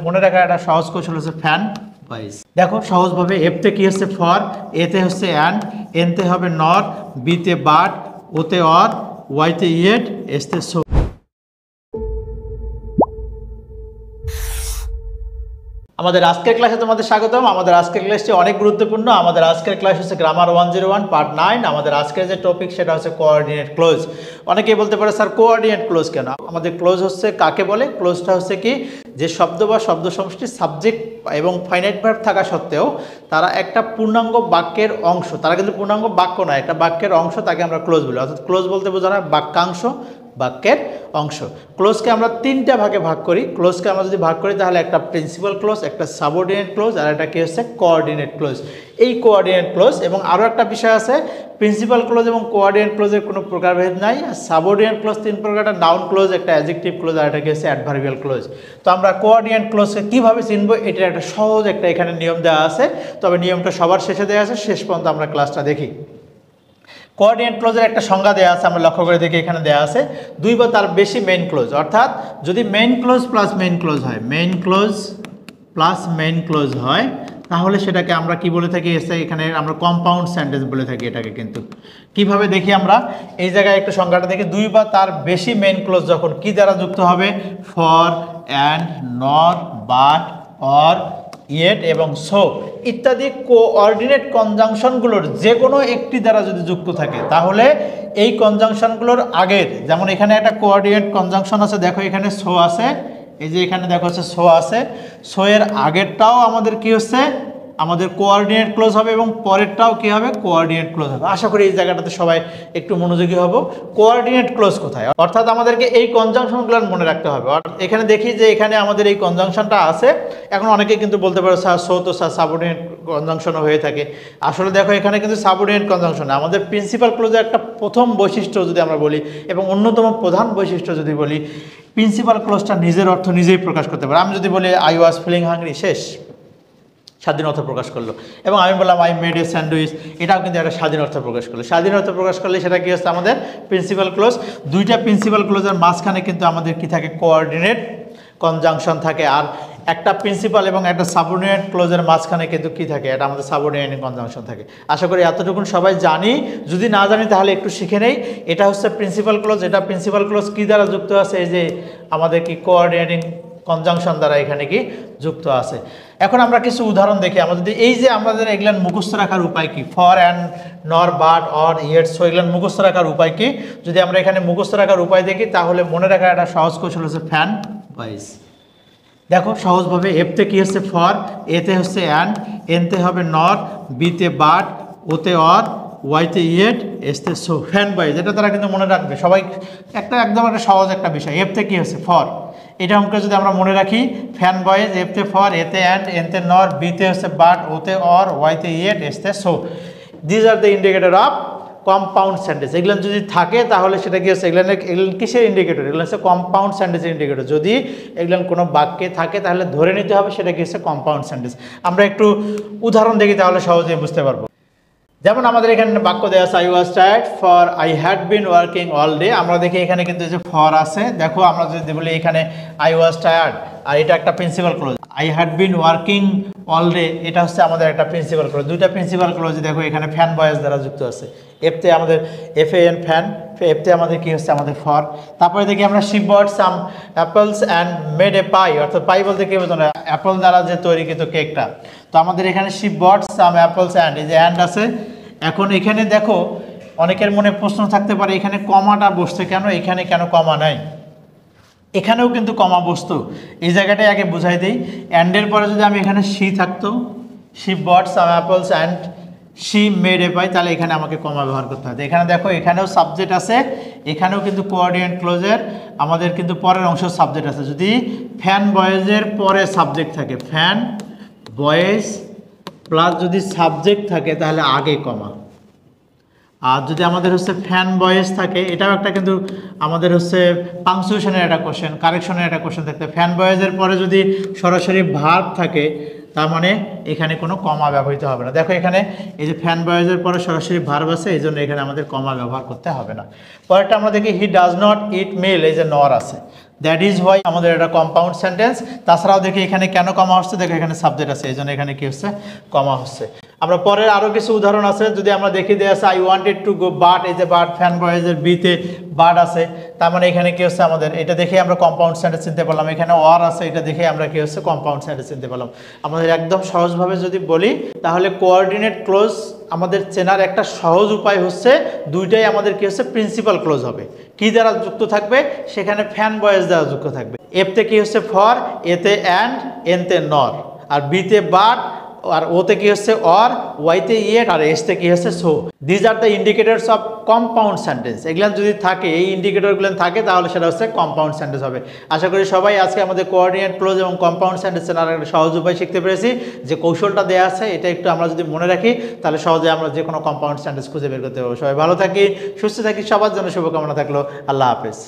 মনে রাখার একটা সহজ কৌশল হচ্ছে ফ্যান ভয়েস। দেখো সহজভাবে এফতে কি হচ্ছে ফর, এতে হচ্ছে অ্যান্ড, এনতে হবে নর, বিতে বাট, ওতে অর, ওয়াইতে ইয়েট, এসতে সো। আমাদের আজকের ক্লাসে তোমাদের স্বাগতম। আমাদের আজকের ক্লাসটি অনেক গুরুত্বপূর্ণ। আমাদের আজকের ক্লাস হচ্ছে গ্রামার 101 পার্ট 9। আমাদের আজকের যে টপিক সেটা হচ্ছে কোঅর্ডিনেট ক্লোজ। অনেকেই বলতে পারে স্যার কোঅর্ডিনেট ক্লোজ কেন? আমাদের ক্লোজ হচ্ছে কাকে বলে? ক্লোজটা হচ্ছে কি, যে শব্দ বা শব্দ সমষ্টি সাবজেক্ট এবং ফাইনাইট ভার্ব থাকা সত্ত্বেও তারা একটা পূর্ণাঙ্গ বাক্যের অংশ, তারা কিন্তু পূর্ণাঙ্গ বাক্য নয়, একটা বাক্যের অংশ, তাকে আমরা ক্লোজ বলি। অর্থাৎ ক্লোজ বলতে বোঝানো হয় বাক্যাংশ, বাক্যের অংশ। ক্লোজকে আমরা তিনটা ভাগে ভাগ করি। ক্লোজকে আমরা যদি ভাগ করি তাহলে একটা প্রিন্সিপাল ক্লোজ, একটা সাবঅর্ডিনেট ক্লোজ, আর একটা কি হচ্ছে কোঅর্ডিনেট ক্লোজ। এই কোঅর্ডিনেট ক্লোজ এবং আরও একটা বিষয় আছে, প্রিন্সিপাল ক্লোজ এবং কোঅর্ডিনেট ক্লোজের কোনো প্রকারভেদ নাই। সাবঅর্ডিনেট ক্লোজ তিন প্রকার, একটা নাউন ক্লোজ, একটা অ্যাডজেক্টিভ ক্লোজ, আর একটা কি হচ্ছে অ্যাডভার্বিয়াল ক্লোজ। তো আমরা কোঅর্ডিনেট ক্লোজকে কীভাবে চিনবো, এটার একটা সহজ একটা এখানে নিয়ম দেওয়া আছে। তবে নিয়মটা সবার শেষে দেওয়া আছে, শেষ পর্যন্ত আমরা ক্লাসটা দেখি। কোঅর্ডিনেট ক্লোজের একটা সংজ্ঞা দেওয়া আছে, আমরা লক্ষ্য করে দেখি এখানে দেওয়া আছে দুই বা তার বেশি মেইন ক্লোজ। অর্থাৎ যদি main clause plus main clause হয়, main clause plus main clause হয়, তাহলে সেটাকে আমরা কি বলে থাকি, এখানে আমরা কম্পাউন্ড সেন্টেন্স বলে থাকি এটাকে। কিন্তু কিভাবে দেখি আমরা, এই জায়গায় একটু সংজ্ঞাটা দেখি। দুই বা তার বেশি মেইন ক্লোজ যখন কি দ্বারা যুক্ত হবে, ফর, অ্যান্ড, নর, বাট, অর, ইয়েট এবং সো ইত্যাদি কোঅর্ডিনেট কনজাংশনগুলোর যে কোনো একটি দ্বারা যদি যুক্ত থাকে, তাহলে এই কনজাংশনগুলোর আগের, যেমন এখানে একটা কোঅর্ডিনেট কনজাংশন আছে, দেখো এখানে সো আছে, এই যে এখানে দেখো হচ্ছে সো আছে, সো এর আগেরটাও আমাদের কি হচ্ছে, আমাদের কোঅর্ডিনেট ক্লোজ হবে এবং পরেরটাও কি হবে, কোঅর্ডিনেট ক্লোজ হবে। আশা করি এই জায়গাটাতে সবাই একটু মনোযোগী হব। কোঅর্ডিনেট ক্লোজ কোথায়? অর্থাৎ আমাদেরকে এই কনজাংশনগুলো মনে রাখতে হবে। এখানে দেখি যে এখানে আমাদের এই কনজাংশনটা আছে। এখন অনেকে কিন্তু বলতে পারে স্যার সো তো স্যার সাবঅর্ডিনেট কনজাংশনও হয়ে থাকে। আসলে দেখো এখানে কিন্তু সাবঅর্ডিনেট কনজাংশন না, আমাদের প্রিন্সিপাল ক্লোজের একটা প্রথম বৈশিষ্ট্য যদি আমরা বলি এবং অন্যতম প্রধান বৈশিষ্ট্য যদি বলি, প্রিন্সিপাল ক্লোজটা নিজের অর্থ নিজেই প্রকাশ করতে পারে। আমি যদি বলি আই ওয়াজ ফিলিং হাংরি, শেষ, স্বাধীন অর্থ প্রকাশ করলো। এবং আমি বললাম আই মেড এ স্যান্ডউইচ, এটাও কিন্তু একটা স্বাধীন অর্থ প্রকাশ করলো। স্বাধীন অর্থ প্রকাশ করলে সেটা কি হচ্ছে, আমাদের প্রিন্সিপাল ক্লোজ। দুইটা প্রিন্সিপাল ক্লোজের মাঝখানে কিন্তু আমাদের কি থাকে, কোঅর্ডিনেট কনজাংশন থাকে। আর একটা প্রিন্সিপাল এবং একটা সাবঅর্ডিনেট ক্লোজের মাঝখানে কিন্তু কি থাকে, এটা আমাদের সাবঅর্ডিনেট কনজাংশন থাকে। আশা করি এতটুকুন সবাই জানি। যদি না জানি তাহলে একটু শিখে নেই। এটা হচ্ছে প্রিন্সিপাল ক্লোজ। এটা প্রিন্সিপাল ক্লোজ কি দ্বারা যুক্ত আছে, এই যে আমাদের কি কোঅর্ডিনেটিং কনজাংশন দ্বারা এখানে কি যুক্ত আছে। এখন আমরা কিছু উদাহরণ দেখি। আমরা যদি এই যে আমাদের এগুলান মুখস্থ রাখার উপায় কি, ফর, অ্যান্ড, নর, বাট, অর, ইয়েট, সো এগুলান মুখস্থ রাখার উপায় কি, যদি আমরা এখানে মুখস্থ রাখার উপায় দেখি তাহলে মনে রাখার একটা সহজ কৌশল হচ্ছে ফ্যান ভয়েস। দেখো সহজভাবে এফতে কি হচ্ছে ফর, এতে হচ্ছে অ্যান্ড, এনতে হবে নর, বিতে বাট, ওতে অর, ওয়াইতে ইয়েট, এসতে সো। ফ্যান ভয়েস এটা তারা কিন্তু মনে রাখবে সবাই, একদম একটা সহজ একটা বিষয়। এফতে কি হচ্ছে ফর, এটা অঙ্ক যদি আমরা মনে রাখি, ফ্যান ভয়েস, এফতে ফর, এতে অ্যান্ড, এনতে নর, বিতে হচ্ছে বাট, ওতে অর, ওয়াইতে ইয়েট, এসতে so. These are the indicator of compound sentence. এগুলো যদি থাকে তাহলে সেটা কি হচ্ছে, এগুলো কিসের ইন্ডিকেটর, এগুলো হচ্ছে কম্পাউন্ড সেন্টেন্সের ইন্ডিকেটর। যদি এগুলো কোনো বাক্যে থাকে তাহলে ধরে নিতে হবে সেটা কি হচ্ছে কম্পাউন্ড সেন্টেন্স। আমরা একটু উদাহরণ দেখি তাহলে সহজেই বুঝতে পারবো। যেমন আমাদের এখানে বাক্য দেওয়া আছে, I was tired for I had been working all day. আমরা দেখি এখানে কিন্তু যে ফর আছে, দেখো আমরা যদি বলি এখানে আই ওয়াজ টায়ার্ড, আর এটা একটা principal clause. I had been working all day, এটা হচ্ছে আমাদের একটা প্রিন্সিপাল ক্লোজ। দুইটা প্রিন্সিপাল ক্লোজ দেখো এখানে ফ্যান ভয়েস দ্বারা যুক্ত আছে। এফতে আমাদের FAN ফ্যান, এফতে আমাদের কি হচ্ছে আমাদের ফর। তারপরে দেখি আমরা she bought some apples and made a pie, অর্থাৎ পাই বলতে কি বোঝানো, অ্যাপল দ্বারা যে তৈরিকৃত কেকটা। তো আমাদের এখানে she bought some apples and, এই যে অ্যান্ড আছে। এখন এখানে দেখো অনেকের মনে প্রশ্ন থাকতে পারে এখানে কমাটা বসছে কেন, এখানে কেন কমা নাই? এখানেও কিন্তু কমা বসতো, এই জায়গাটাই আগে বুঝাই দিই। অ্যান্ডের পরে যদি আমি এখানে শি থাকতো, she bought some apples and she made a pie, তাহলে এখানে আমাকে কমা ব্যবহার করতে হবে। এখানে দেখো এখানেও সাবজেক্ট আছে, এখানেও কিন্তু কোঅর্ডিনেট ক্লোজের আমাদের কিন্তু পরের অংশ সাবজেক্ট আছে। যদি ফ্যান বয়েজের পরে সাবজেক্ট থাকে, ফ্যান বয়েজ প্লাস যদি সাবজেক্ট থাকে তাহলে আগে কমা। আর যদি আমাদের হচ্ছে ফ্যান বয়েজ থাকে, এটাও একটা কিন্তু আমাদের হচ্ছে পাংচুয়েশনের একটা কোশ্চেন, কারেকশনের একটা কোশ্চেন থাকতে, ফ্যান বয়েজের পরে যদি সরাসরি ভার্ব থাকে তার মানে এখানে কোনো কমা ব্যবহৃত হবে না। দেখো এখানে এই যে ফ্যান বয়েজের পরে সরাসরি ভার্ব আছে, এই জন্য এখানে আমাদের কমা ব্যবহার করতে হবে না। পরেরটা আমরা দেখি হি ডাজ নট ইট মিল, এই যে নর আছে। দ্যাট ইজ হোয়াই আমাদের এটা কম্পাউন্ড সেন্টেন্স। তাছাড়াও দেখি এখানে কেন কমা হচ্ছে, দেখো এখানে সাবজেক্ট আছে, এই জন্য এখানে কি হচ্ছে কমা হচ্ছে। আমরা পরে আরও কিছু উদাহরণ আছে, যদি আমরা দেখি দেওয়া আছে I wanted to go, but এই যে বাট, ফ্যান বয়েজের বিতে বাট আছে, তার মানে এখানে কি হচ্ছে আমাদের এটা দেখে আমরা কম্পাউন্ড সেন্টেন্স চিনতে পারলাম। এখানে ওয়ার আছে, এটা দেখে আমরা কি হচ্ছে কম্পাউন্ড সেন্টেন্স চিনতে পারলাম। আমাদের একদম সহজভাবে যদি বলি তাহলে কোঅর্ডিনেট ক্লোজ আমাদের চেনার একটা সহজ উপায় হচ্ছে দুইটাই আমাদের কি হচ্ছে প্রিন্সিপাল ক্লোজ হবে। কি দ্বারা যুক্ত থাকবে, সেখানে ফ্যান বয়েজ দ্বারা যুক্ত থাকবে। এফতে কি হচ্ছে ফর, এতে অ্যান্ড, এনতে নর, আর বিতে বাট, আর ওতে কি হচ্ছে অর, ওয়াইতে ইয়েট, আর এসতে কি হচ্ছে so. These are the indicators of compound sentence. এগুলো যদি থাকে, এই ইন্ডিকেটরগুলো থাকে, তাহলে সেটা হচ্ছে কম্পাউন্ড সেন্টেন্স হবে। আশা করি সবাই আজকে আমাদের কোঅর্ডিনেট ক্লোজ এবং কম্পাউন্ড সেন্টেন্সের আর একটা সহজ উপায় শিখতে পেরেছি। যে কৌশলটা দেওয়া আছে এটা একটু আমরা যদি মনে রাখি তাহলে সহজে আমরা যে কোনো কম্পাউন্ড সেন্টেন্স খুঁজে বের করতে পারবো। সবাই ভালো থাকি, সুস্থ থাকি, সবার জন্য শুভকামনা থাকলো। আল্লাহ হাফেজ।